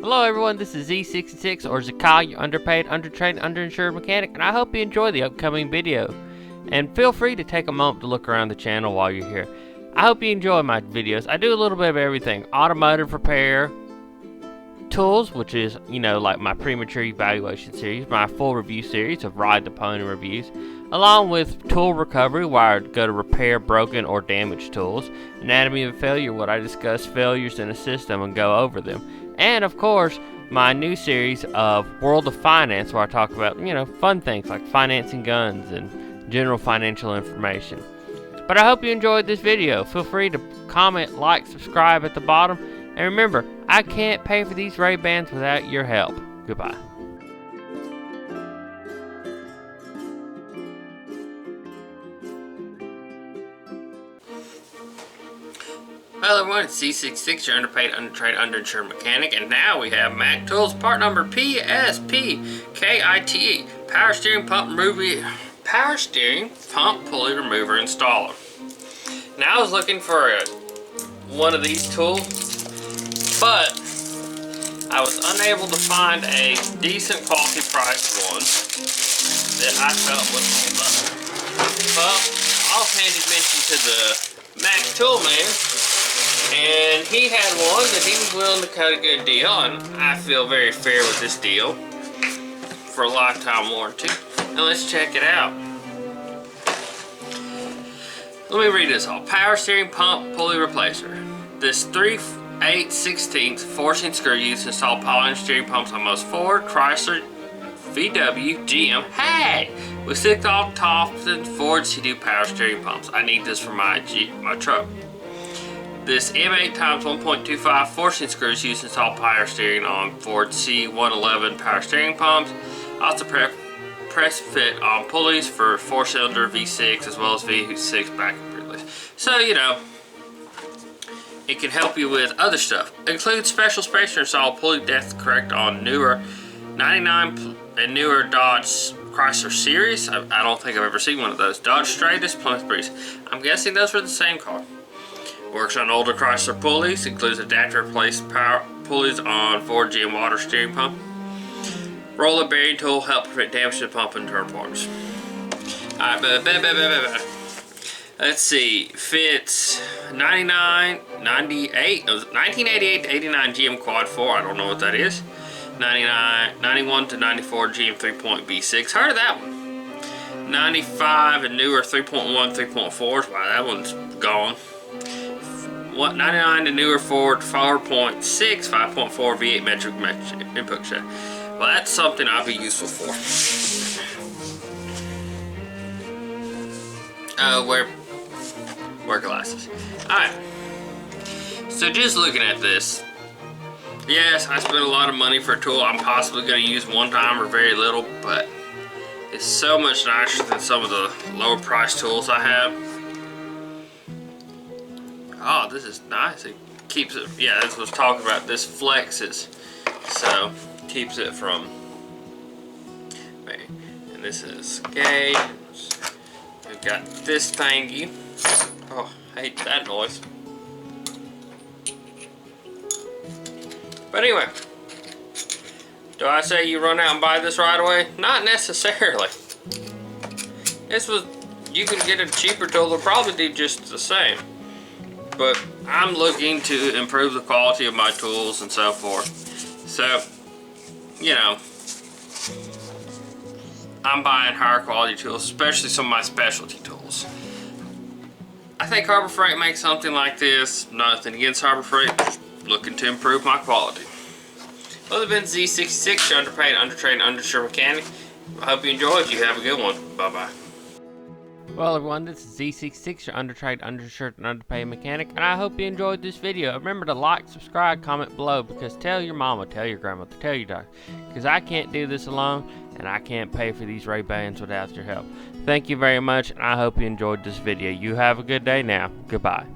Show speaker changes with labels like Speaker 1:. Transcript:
Speaker 1: Hello everyone, this is Z66 or Zakai, your underpaid, undertrained, underinsured mechanic, and I hope you enjoy the upcoming video. And feel free to take a moment to look around the channel while you're here. I hope you enjoy my videos. I do a little bit of everything. Automotive repair, tools, which is, like my Premature evaluation series, my full review series of ride the pony reviews, along with tool recovery, where I go to repair broken or damaged tools, anatomy of failure, what I discuss failures in a system and go over them, and of course, my new series of World of Finance, where I talk about, fun things like financing guns and general financial information. But I hope you enjoyed this video. Feel free to comment, like, subscribe at the bottom. And remember, I can't pay for these Ray-Bans without your help. Goodbye. Hello everyone, it's C66, your underpaid, undertrained, underinsured mechanic, and now we have Mac Tools part number PSPKITE, Power Steering Pump Pulley Remover Installer. Now I was looking for one of these tools, but I was unable to find a decent quality priced one that I felt would hold up. Well, offhanded mention to the Mac Tool man, and he had one that he was willing to cut a good deal, and I feel very fair with this deal for a lifetime warranty. Now let's check it out. Let me read this all. Power steering pump pulley replacer. This 3/8/16 forcing screw used to install power steering pumps on most Ford, Chrysler, VW, GM. Hey! With 6 often Ford C2 power steering pumps. I need this for my truck. This M8 x 1.25 forcing screws used to install power steering on Ford C111 power steering pumps. Also press fit on pulleys for 4-cylinder V6 as well as V6 backup relays. So, it can help you with other stuff. Includes special spacer install pulley depth correct on newer 99 and newer Dodge Chrysler series. I don't think I've ever seen one of those. Dodge Stratus, Plymouth Breeze. I'm guessing those were the same car. Works on older Chrysler pulleys. Includes adapter replaced power pulleys on Ford GM water steering pump. Roller bearing tool help prevent damage to the pump and turn parts. Alright, let's see. Fits 1988 to 89 GM Quad 4. I don't know what that is. 91 to 94 GM 3.V6. Heard of that one. 95 and newer 3.1, 3.4s. Wow, that one's gone. 99 to newer Ford 4.6, 5.4 V8 metric input set. Well, that's something I'll be useful for. Wear glasses. Alright. So just looking at this. Yes, I spent a lot of money for a tool I'm possibly going to use one time or very little, but it's so much nicer than some of the lower price tools I have. Oh, this is nice. It keeps it, yeah, this was talking about, this flexes. So, keeps it from, and this is gauge. We've got this thingy. Oh, I hate that noise. But anyway, do I say you run out and buy this right away? Not necessarily. You can get a cheaper tool that'll probably do just the same. But I'm looking to improve the quality of my tools and so forth. So, I'm buying higher quality tools, especially some of my specialty tools. I think Harbor Freight makes something like this. Nothing against Harbor Freight, just looking to improve my quality. Well, it's been Z66, your underpaid, undertrained, underinsured mechanic. I hope you enjoyed. You have a good one. Bye-bye. Well everyone, this is Z66, your undertrained, underinsured, and underpaid mechanic, and I hope you enjoyed this video. Remember to like, subscribe, comment below, because tell your mama, tell your grandmother, tell your doctor, because I can't do this alone, and I can't pay for these Ray-Bans without your help. Thank you very much, and I hope you enjoyed this video. You have a good day now. Goodbye.